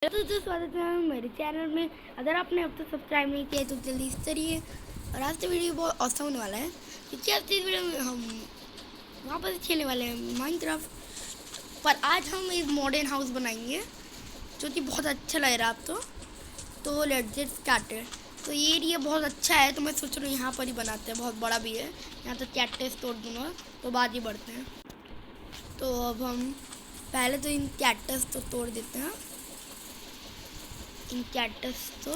तो स्वागत है मेरे चैनल में। अगर आपने अब तक सब्सक्राइब नहीं किया तो जल्दी से करिए। और आज तो वीडियो बहुत औसम होने वाला है क्योंकि आज इस वीडियो में हम वापस खेलने वाले हैं माइनक्राफ्ट। पर आज हम एक मॉडर्न हाउस बनाएंगे जो कि बहुत अच्छा लग रहा है आप तो लेट्स गेट स्टार्टेड। तो ये एरिया बहुत अच्छा है तो मैं सोच रहा हूँ यहाँ पर ही बनाते हैं, बहुत बड़ा भी है। यहाँ तो कैक्टस तोड़ दूँगा तो बाद ही बढ़ते हैं। तो अब हम पहले तो इन कैक्टस तो तोड़ देते हैं। इन कैक्टस तो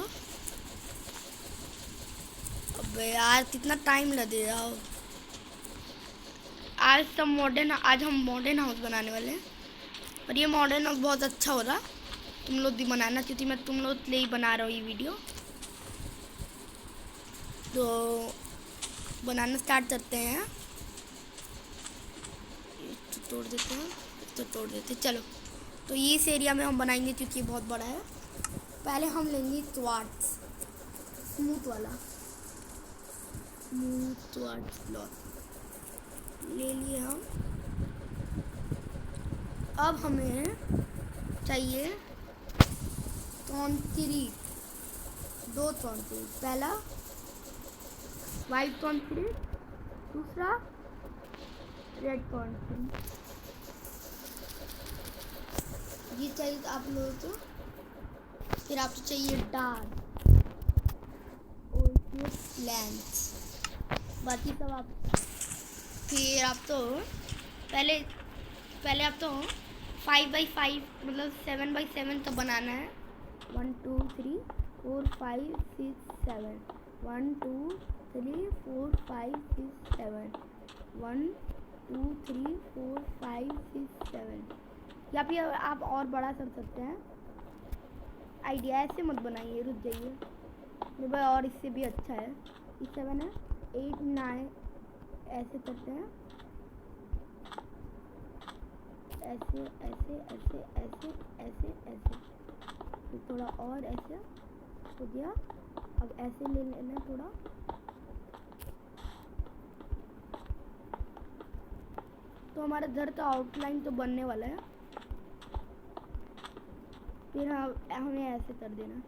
अबे यार कितना टाइम लगेगा। आज हम मॉडर्न हाउस बनाने वाले हैं और ये मॉडर्न हाउस बहुत अच्छा हो रहा। तुम लोग भी बनाना क्योंकि मैं तुम लोग के लिए ही बना रहा हूँ ये वीडियो। तो बनाना स्टार्ट करते हैं। तो तोड़ देते हैं, तो तोड़ देते हैं। चलो तो ये इस एरिया में हम बनाएंगे क्योंकि ये बहुत बड़ा है। पहले हम लेंगे क्वार्ट्ज, स्मूथ वाला क्वार्ट्ज ब्लॉक ले लिए हम। अब हमें चाहिए कंक्रीट, 2 कंक्रीट। पहला वाइट कंक्रीट, दूसरा रेड कंक्रीट। ये चाहिए आप लोगों को। फिर आपको चाहिए डार्क और प्लांट्स, बाकी सब आप। फिर आप तो पहले आप तो 5x5 मतलब 7x7 तो बनाना है। 1 2 3 4 5 6 7 1 2 3 4 5 6 7 1 2 3 4 5 6 7। या फिर आप और बड़ा कर सकते हैं। आइडिया ऐसे मत बनाइए, रुक जाइए। मेरे भाई और इससे भी अच्छा है। 7 है, 8 9 ऐसे करते हैं। ऐसे ऐसे ऐसे ऐसे ऐसे ऐसे, तो थोड़ा और ऐसे हो गया। अब ऐसे ले लेना थोड़ा। तो हमारा घर का आउटलाइन तो बनने वाला है। फिर हमें ऐसे कर देना।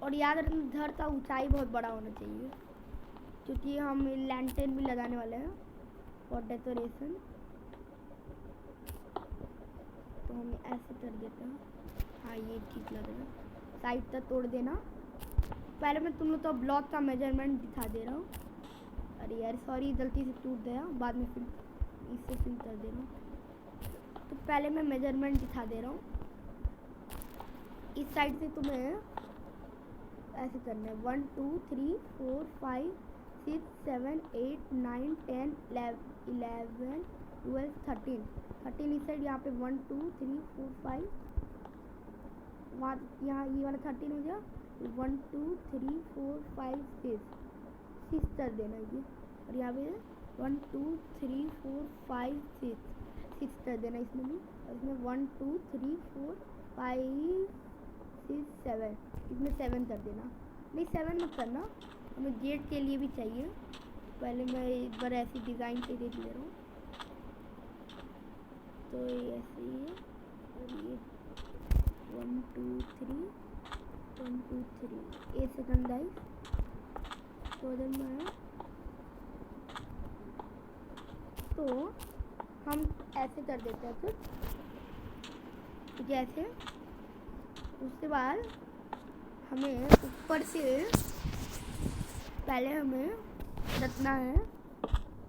और याद रखना घर का ऊंचाई बहुत बड़ा होना चाहिए क्योंकि हम लैंटर्न भी लगाने वाले हैं और डेकोरेशन। तो हम ऐसे कर देते हैं। हाँ ये ठीक लग रहा है। साइड तक तोड़ देना। पहले मैं तुम लोग तो ब्लॉक का मेजरमेंट दिखा दे रहा हूँ। अरे यार सॉरी, गलती से टूट गया, बाद में फिर इससे फिल कर देना। तो पहले मैं मेजरमेंट दिखा दे रहा हूँ। इस साइड से तुम्हें ऐसे करना है। 1 2 3 4 5 6 7 8 9 10 11 12 13 इस साइड। यहाँ पे 1 2 3 4 5 वहाँ यहाँ ये वाला 13 हो गया। 1 2 3 4 5 6 कर देना ये। और यहाँ पे 1 2 3 4 5 6 कर देना इसमें भी। और इसमें 1 2 3 4 5 6 7 इसमें 7 कर देना। नहीं 7 मत करना, हमें गेट के लिए भी चाहिए। पहले मैं एक बार ऐसी डिज़ाइन पे देख ले रहा हूँ। तो ये ऐसे ही है। और ये 1 2 3 1 2 3 8 सेकंड गाइस। तो हम ऐसे कर देते हैं फिर जैसे। उसके बाद हमें ऊपर से पहले हमें रखना है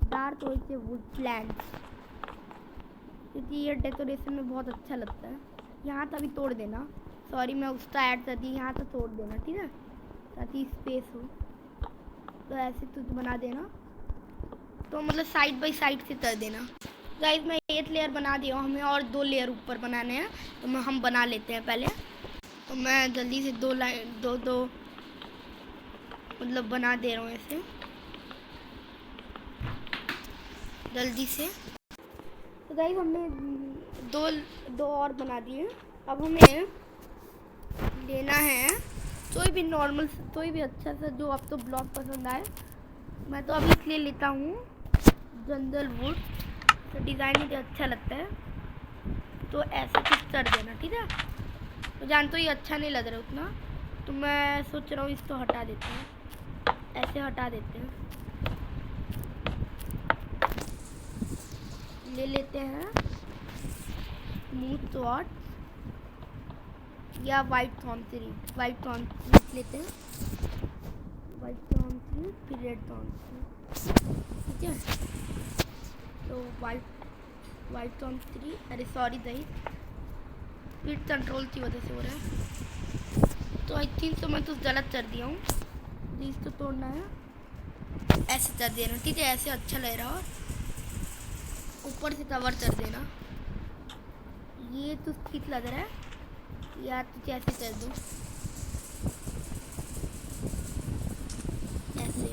डार्क और से वुड प्लांट्स क्योंकि ये डेकोरेशन में बहुत अच्छा लगता है। यहाँ तक भी तोड़ देना। सॉरी मैं उसका ऐड कर दी, यहाँ तक तोड़ देना ठीक है, ताकि स्पेस हो। तो ऐसे तो बना देना। तो मतलब साइड बाय साइड से कर देना। गाइस मैं 8 लेयर बना दिया हूँ, हमें और 2 लेयर ऊपर बनाने हैं। तो हम बना लेते हैं पहले। तो मैं जल्दी से 2 लाइन 2 मतलब बना दे रहा हूँ ऐसे जल्दी से। तो गाइस हमने दो और बना दिए। अब हमें लेना है कोई भी नॉर्मल, कोई भी अच्छा सा जो आपको ब्लॉक पसंद आए। मैं तो अभी इसलिए लेता हूँ जंगल वुड, तो डिज़ाइन मुझे अच्छा लगता है। तो ऐसे कुछ कर देना, ठीक है। तो जानते हो ये अच्छा नहीं लग रहा उतना, तो मैं सोच रहा हूँ इसको हटा देते हैं, ऐसे हटा देते हैं। ले लेते हैं स्मूथ सॉर्ट या white thorn seed, white thorn seed लेते हैं, वाइट थॉर्न सीड फिर रेड थॉर्न सीड, ठीक है। तो वाइट थॉर्न सीड, अरे सॉरी दही स्पीड कंट्रोल की वजह से हो रहा है। तो आई थिंक तो मैं तो गलत कर दिया हूँ, इसको तोड़ना है, ऐसे कर देना, ठीक है। ऐसे अच्छा लग रहा है, ऊपर से कवर कर देना। ये तो ठीक लग रहा है, या तो कैसे कर दूँ, ऐसे।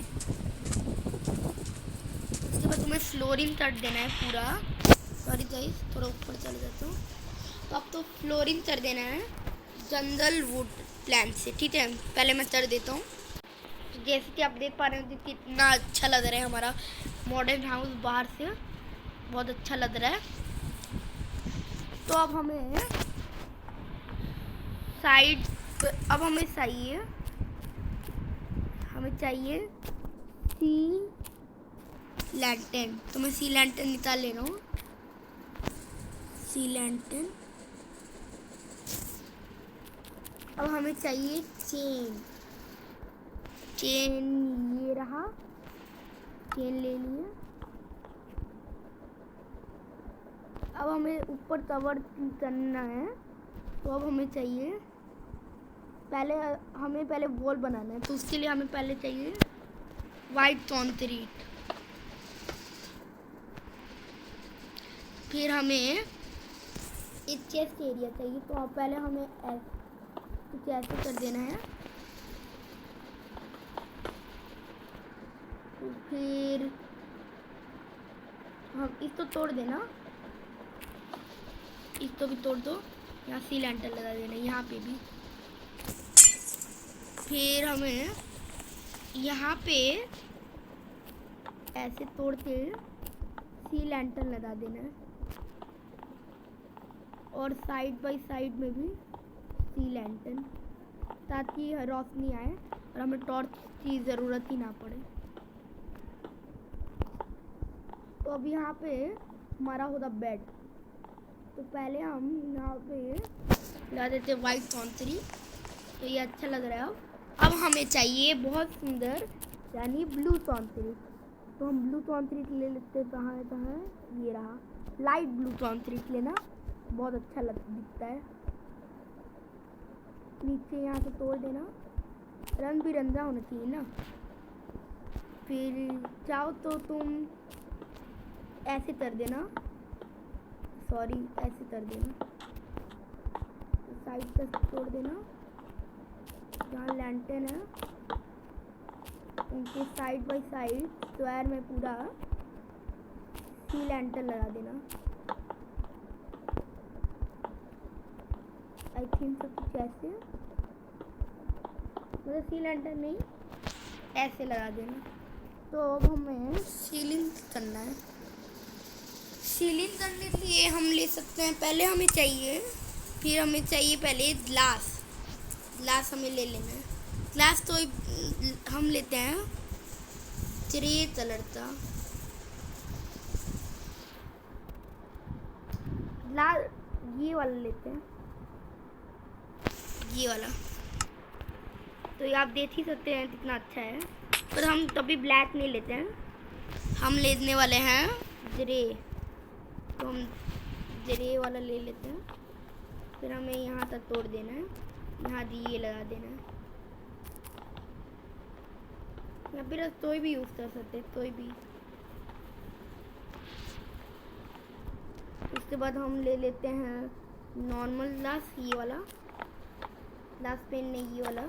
उसके बाद तुम्हें फ्लोरिंग कर देना है पूरा, सॉरी गाइस थोड़ा ऊपर चले जाता हूँ। तो अब तो फ्लोरिंग कर देना है जंगल वुड प्लांट से, ठीक है। पहले मैं कर देता हूँ। जैसे कि आप देख पा रहे हो कितना अच्छा लग रहा है हमारा मॉडर्न हाउस, बाहर से बहुत अच्छा लग रहा है। तो अब हमें साइड, अब हमें चाहिए सी लैंटर्न। तो मैं सी लैंटर्न निकाल ले रहा हूँ, सी लैंटर्न। अब हमें चाहिए चेन, ये रहा, चेन ले लिए। अब हमें ऊपर कवर करना है, तो अब हमें चाहिए पहले वॉल बनाना है, तो उसके लिए हमें पहले चाहिए वाइट कंक्रीट, फिर हमें एक चेस्ट एरिया चाहिए। तो अब पहले हमें कुछ ऐसे कर देना है, तो फिर हम इसको तोड़ देना, इसको भी तोड़ दो, यहाँ सी लैंटर्न लगा देना यहाँ पे भी। फिर हमें यहाँ पे ऐसे तोड़ के सी लैंटर्न लगा देना है, और साइड बाय साइड में भी सी लैंटर्न, ताकि रोशनी आए और हमें टॉर्च की ज़रूरत ही ना पड़े। तो अब यहाँ पे हमारा होगा बेड, तो पहले हम यहाँ पे लगा देते वाइट कंक्रीट, तो ये अच्छा लग रहा है। अब हमें चाहिए बहुत सुंदर यानी ब्लू कंक्रीट, तो हम ब्लू कंक्रीट ले लेते हैं। कहाँ है, ये रहा, लाइट ब्लू कंक्रीट लेना, बहुत अच्छा दिखता है। नीचे यहाँ से तोड़ देना, रंग बिरंगा होना चाहिए ना। फिर चाहो तो तुम ऐसे कर देना, सॉरी ऐसे कर देना, साइड तक तोड़ देना। जहाँ लैंटर्न है उनके साइड बाय साइड स्क्वायर में पूरा सी लैंटर्न लगा देना। आई थिंक सब कुछ ऐसे, मतलब सी लैंटर्न नहीं, ऐसे लगा देना। तो अब हमें सीलिंग करना है। सीलिंग करने के लिए हम ले सकते हैं, पहले हमें चाहिए पहले ग्लास हमें ले लेना है। ग्लास तो हम लेते हैं ग्रे कलर का ग्लास, ये वाला लेते हैं, ये वाला। तो ये आप देख ही सकते हैं कितना अच्छा है, पर हम कभी ब्लैक नहीं लेते हैं, हम लेने वाले हैं ग्रे। तो हम ग्रे वाला ले लेते हैं। फिर हमें यहाँ तक तोड़ देना है, यहाँ दिए लगा देना है। या फिर कोई भी यूज़ कर सकते हैं, कोई भी। उसके बाद हम ले लेते हैं नॉर्मल ग्लास, ये वाला ग्लास पेन नहीं, ये वाला।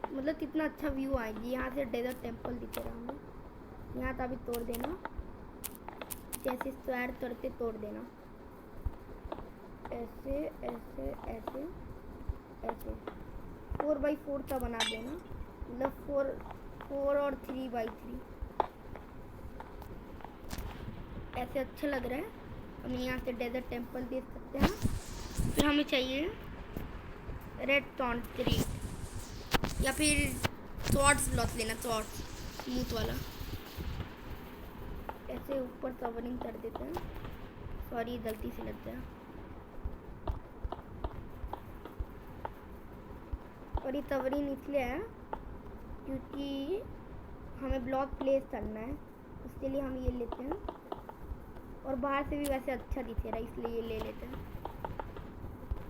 मतलब कितना अच्छा व्यू आएगी, यहाँ से डेजर्ट टेम्पल दिख रहा हमें। यहाँ तक भी तोड़ देना, जैसे स्क्वायर करते तोड़ देना, ऐसे ऐसे ऐसे ऐसे 4x4 का बना देना, मतलब 4 और 3x3 ऐसे अच्छा लग रहा है। हम यहाँ से डेजर्ट टेम्पल देख सकते हैं। फिर हमें चाहिए रेड कॉन्क्रीट या फिर शॉर्ट्स ब्लॉक लेना, शॉर्ट्स स्मूथ वाला। ऐसे ऊपर कवरिंग कर देते हैं, सॉरी गलती से लग गया। और ये कवरिंग इसलिए है क्योंकि हमें ब्लॉक प्लेस करना है, उसके लिए हम ये लेते हैं। और बाहर से भी वैसे अच्छा दिख रहा है इसलिए ये ले लेते हैं।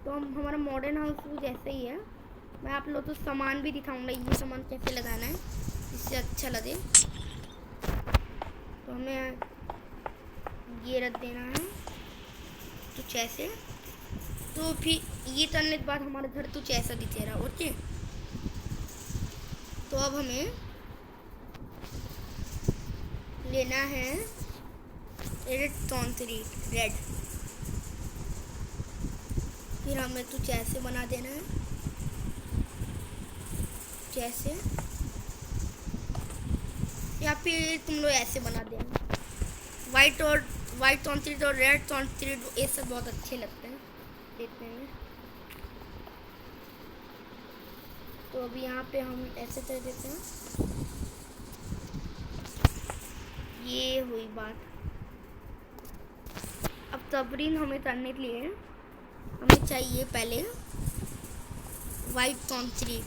तो हम हमारा मॉडर्न हाउस जैसे ही है। मैं आप लोग तो सामान भी दिखाऊंगा, ये सामान कैसे लगाना है इससे अच्छा लगे। तो हमें ये रख देना है कुछ ऐसे। तो फिर ये करने के बाद हमारा घर कुछ ऐसा दिख रहा। ओके, तो अब हमें लेना है रेड कॉन्क्रीट, रेड। फिर हमें कुछ ऐसे बना देना है, जैसे, या फिर तुम लोग ऐसे बना देना। वाइट कॉन्क्रीट और रेड कॉन्क्रीट ये सब बहुत अच्छे लगते हैं देखने में। तो अभी यहाँ पे हम ऐसे कर देते हैं। ये हुई बात। अब तबरीन हमें करने के लिए हमें चाहिए पहले वाइट कॉन्क्रीट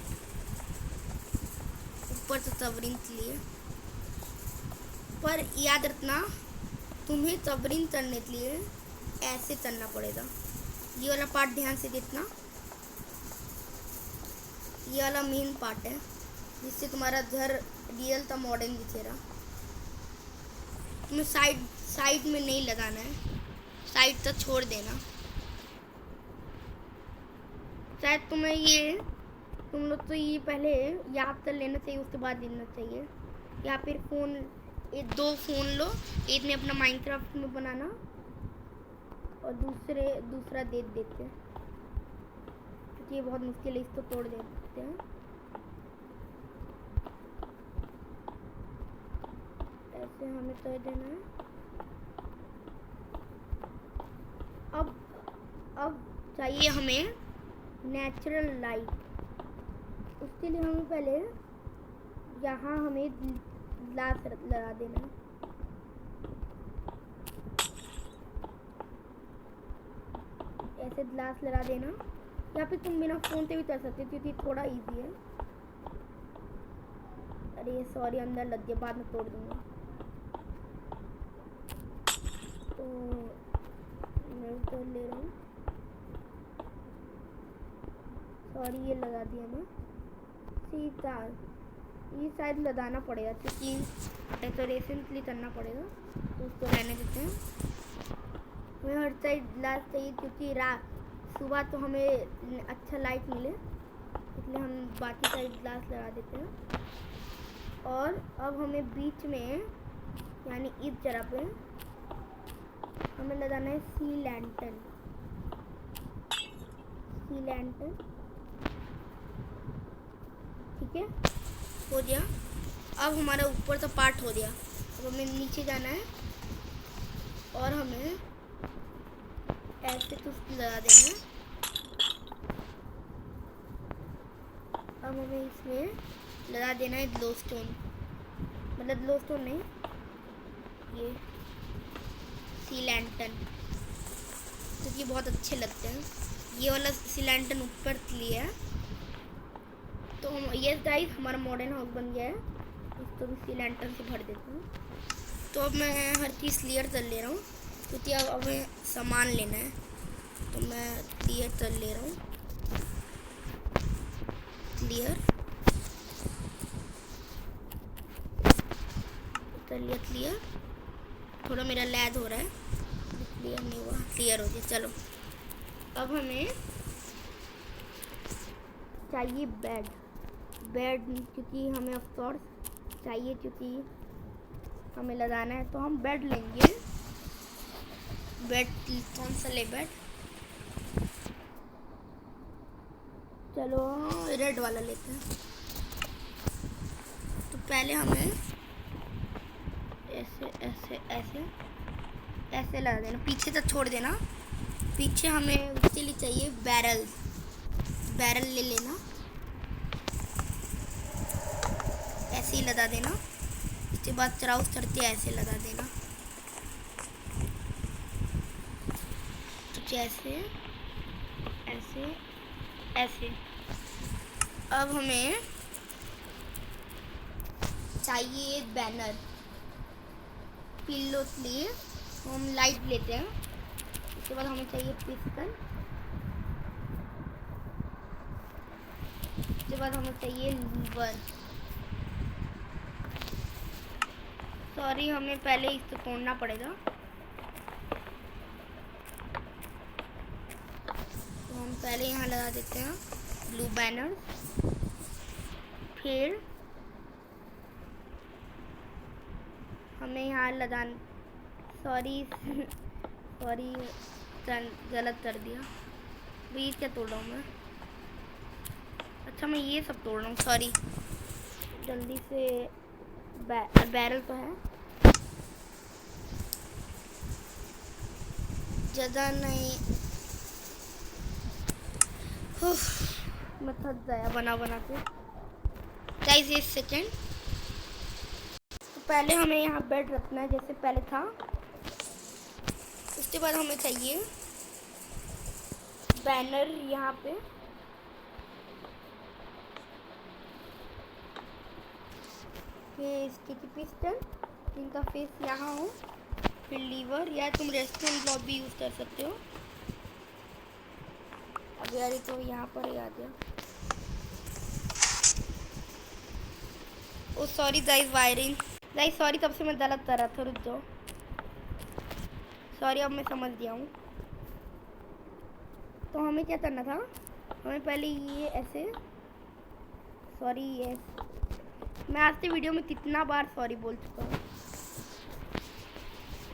ऊपर से तबरीन के लिए। पर याद रखना, तुम्हें तबरीन करने के लिए ऐसे करना पड़ेगा। ये वाला पार्ट ध्यान से देखना, ये वाला मेन पार्ट है जिससे तुम्हारा घर रियल का मॉडर्न दिखेगा। तुम्हें साइड में नहीं लगाना है, साइड तक छोड़ देना। शायद तुम लोग तो ये पहले याद कर लेना चाहिए, उसके बाद देना चाहिए। या फिर दो फ़ोन लो, एक में अपना माइनक्राफ्ट में बनाना और दूसरा दे देते हैं क्योंकि ये बहुत मुश्किल है, इसको तोड़ देते हैं। ऐसे हमें तोड़ देना है। अब चाहिए हमें नेचुरल लाइट। उसके लिए हमें पहले यहाँ हमें ग्लास लगा देना है। ऐसे ग्लास लगा देना, या फिर तुम बिना फ़ोन से भी कर सकते हो क्योंकि थोड़ा इजी है। अरे सॉरी, अंदर लग गया, बाद में तोड़ दूँगा। तो मैं कर ले रहा हूँ, सॉरी ये लगा दिया मैं। सीधा ये शायद लगाना पड़ेगा क्योंकि डेकोरेशन के लिए करना पड़ेगा, तो उसको रहने देते हैं। हमें हर साइड ग्लास चाहिए क्योंकि सुबह तो हमें अच्छा लाइट मिले, इसलिए हम बाकी साइड ग्लास लगा देते हैं। और अब हमें बीच में यानी इस जगह पे हमें लगाना है सी लैंटर्न। ठीक है, हो गया। अब हमारा ऊपर का पार्ट हो गया। अब हमें नीचे जाना है और हमें ऐसे कुछ लगा देना है। अब हमें इसमें लगा देना है ग्लोस्टोन, मतलब ग्लोस्टोन नहीं, ये सी लैंटर्न, क्योंकि बहुत अच्छे लगते हैं। ये वाला सी लैंटर्न ऊपर लिया है। तो हम ये गाइस हमारा मॉडर्न हाउस बन गया है। इसको भी सी लैंटर्न से भर देता हूँ। तो अब मैं हर चीज़ क्लियर कर ले रहा हूँ क्योंकि अब हमें सामान लेना है, तो मैं क्लियर कर ले रहा हूँ। क्लियर कर लिया, क्लियर। थोड़ा मेरा लैग हो रहा है, क्लियर नहीं हुआ, क्लियर हो गया। चलो अब हमें चाहिए बेड क्योंकि हमें ऑफकोर्स चाहिए, क्योंकि हमें लगाना है। तो हम बेड लेंगे। बेड कौन सा ले? बेड चलो रेड वाला लेते हैं। तो पहले हमें ऐसे ऐसे ऐसे ऐसे लगा देना, पीछे तक छोड़ देना। पीछे हमें उसके लिए चाहिए बैरल, बैरल ले लेना, ऐसे ही लगा देना। उसके बाद चराउस चढ़ते ऐसे लगा देना, तो ऐसे ऐसे ऐसे। अब हमें चाहिए बैनर, पिल्लो के लिए हम लाइट लेते हैं। उसके बाद हमें चाहिए पिस्टन, उसके बाद हमें चाहिए लीवर। सॉरी, हमें पहले इसको तोड़ना पड़ेगा। तो हम पहले यहाँ लगा देते हैं ब्लू बैनर। फिर हमें यहाँ लगा, सॉरी सॉरी गलत कर दिया। बीच क्या तोड़ रहा हूँ मैं? अच्छा, मैं ये सब तोड़ रहा हूँ, सॉरी। जल्दी से बैरल तो है, ज़्यादा नहीं। मैं थक गया बना बना के। Guys, 1 second. तो पहले हमें यहाँ बेड रखना है जैसे पहले था। उसके बाद हमें चाहिए बैनर यहाँ पे, फिर इसकी पिस्टन जिनका फेस यहाँ हो, फिर लीवर, या तुम रेस्टोरेंट ब्लॉक भी यूज़ कर सकते हो। अब यार तो यहाँ पर ही आ गया। Oh sorry guys, wiring guys, sorry, तब से मैं गलत कर रहा था, रुक जाओ। सॉरी, अब मैं समझ गया हूँ। तो हमें क्या करना था, हमें पहले ये ऐसे, सॉरी ये, मैं आज से वीडियो में कितना बार सॉरी बोल चुका हूँ।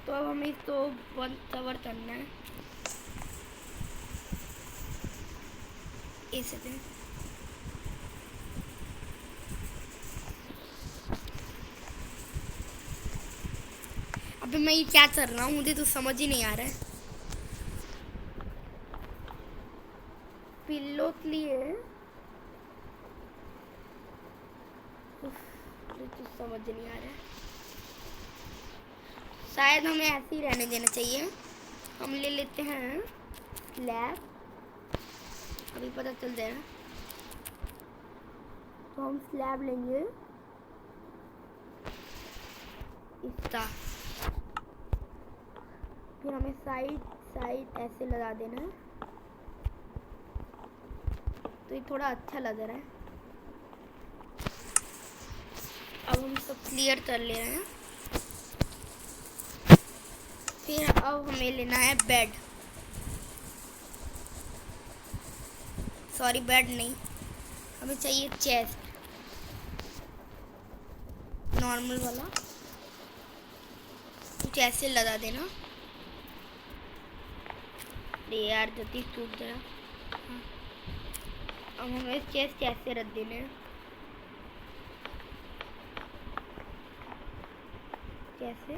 तो अब हमें इसको बंद कवर करना है ऐसे से। अबे मैं ये क्या कर रहा हूँ, मुझे तो समझ ही नहीं आ रहा है। पिल्लो के लिए मुझे तो समझ नहीं आ रहा है। शायद हमें ऐसे ही रहने देना चाहिए। हम ले लेते हैं स्लैब, अभी पता चल जाएगा। तो हम स्लैब लेंगे इसका, फिर हमें साइड साइड ऐसे लगा देना है। तो ये थोड़ा अच्छा लग रहा है। अब हम सब क्लियर कर ले रहे हैं। फिर अब हमें लेना है बेड, सॉरी बेड नहीं, हमें चाहिए चेस्ट, नॉर्मल वाला, कुछ ऐसे लगा देना। अरे यार, जल्दी टूट गया। अब हमें चेस्ट ऐसे रख देने हैं, कैसे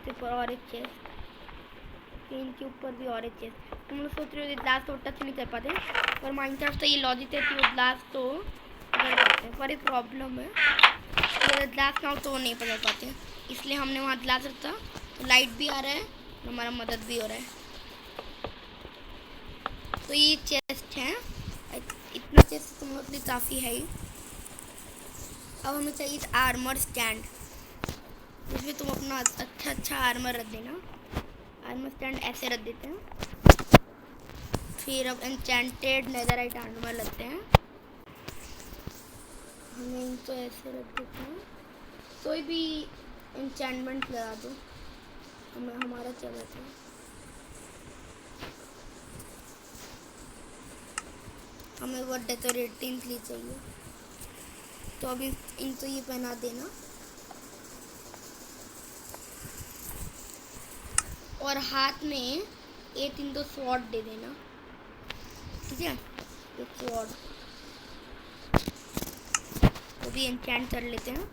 ऊपर और एक चेस्ट, तीन के ऊपर भी और एक चेस्ट। तुम लोग सोच रहे हो ग्लास तो टच नहीं कर पाते, पर माइनक्राफ्ट तो ये लॉजिक है कि वो ग्लास तो पकड़ पाते हैं, पर एक प्रॉब्लम है, अगर ग्लास ना हो तो वो नहीं पकड़ पाते। इसलिए हमने वहाँ ग्लास रखा, तो लाइट भी आ रहा है, हमारा मदद भी हो रहा है। तो ये चेस्ट है, इतना चेस्ट तुम लोग के लिए काफ़ी है ही। अब हमें चाहिए आर्मर स्टैंड, जिसमें तुम अपना अच्छा आर्मर रख देना। आर्मर स्टैंड ऐसे रख देते हैं। फिर अब एन्चेंटेड नेदरराइट आर्मर लगते हैं, हमें इनको ऐसे रख देते हैं। कोई भी एन्चेंटमेंट लगा दो, हमें हमारा चल जाता है। हमें वो डेकोरेटिंग के लिए चाहिए, तो अभी इनको ये पहना देना। और हाथ में एक इन दो स्वॉर्ड दे देना, ठीक है, एक स्वॉर्ड। तो भी एन्चेंट कर लेते हैं।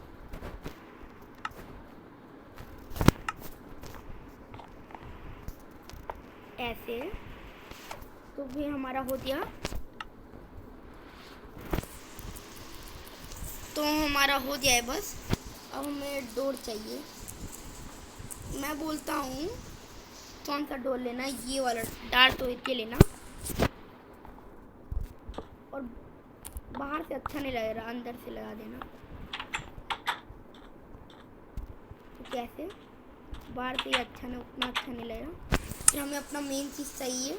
ऐसे। तो भी हमारा हो गया। तो हमारा हो गया है बस। अब हमें डोर चाहिए। मैं बोलता हूँ कौन सा डोर लेना है, ये वाला डार्क ओइल के लेना। और बाहर से अच्छा नहीं लग रहा, अंदर से लगा देना। तो कैसे बाहर से अच्छा नहीं, उतना अच्छा नहीं लग रहा। फिर हमें अपना मेन चीज़ चाहिए,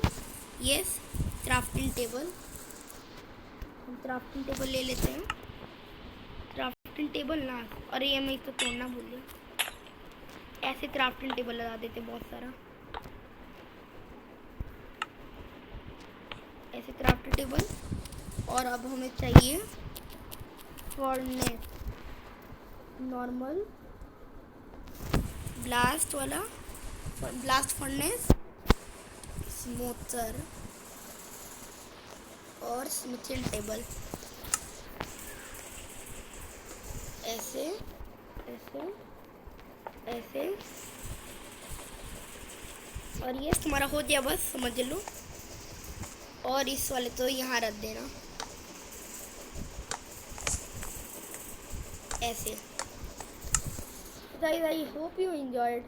यस, क्राफ्टिंग टेबल। हम क्राफ्टिंग टेबल ले लेते हैं। क्राफ्टिंग टेबल ना, अरे ये मैं इसको तोड़ना भूल गया। ऐसे क्राफ्टिंग टेबल लगा देते बहुत सारा, ऐसे क्राफ्टिंग टेबल। और अब हमें चाहिए फर्नेस, नॉर्मल ब्लास्ट वाला, ब्लास्ट फर्नेस, स्मोथर और स्मिथिंग टेबल। ऐसे ऐसे ऐसे। और ये तुम्हारा हो गया बस, समझ लो। और इस वाले तो यहाँ रख देना ऐसे। Guys I hope you enjoyed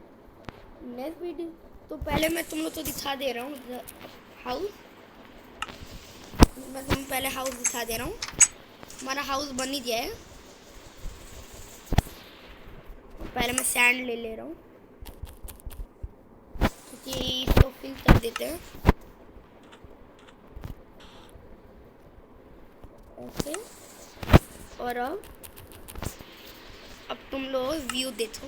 next video. तो पहले मैं तुम लोग को दिखा दे रहा हूँ हाउस। मैं तुम्हें पहले हाउस दिखा दे रहा हूँ। हमारा हाउस बन ही गया है। पहले मैं सैंड ले रहा हूँ क्योंकि इसको फिल कर देते हैं ऐसे। और अब तुम लोग व्यू देखो।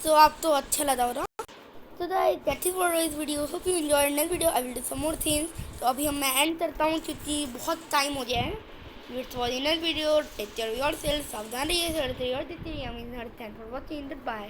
तो आपको अच्छा लगा होगा। तो that is for this video, hope you enjoy. Next video I will do some more things. तो अभी मैं एंड करता हूँ क्योंकि बहुत टाइम हो गया है। It's for the next video, take care yourself, सावधान रहिए, थैंक्स फॉर वॉचिंग, बाय।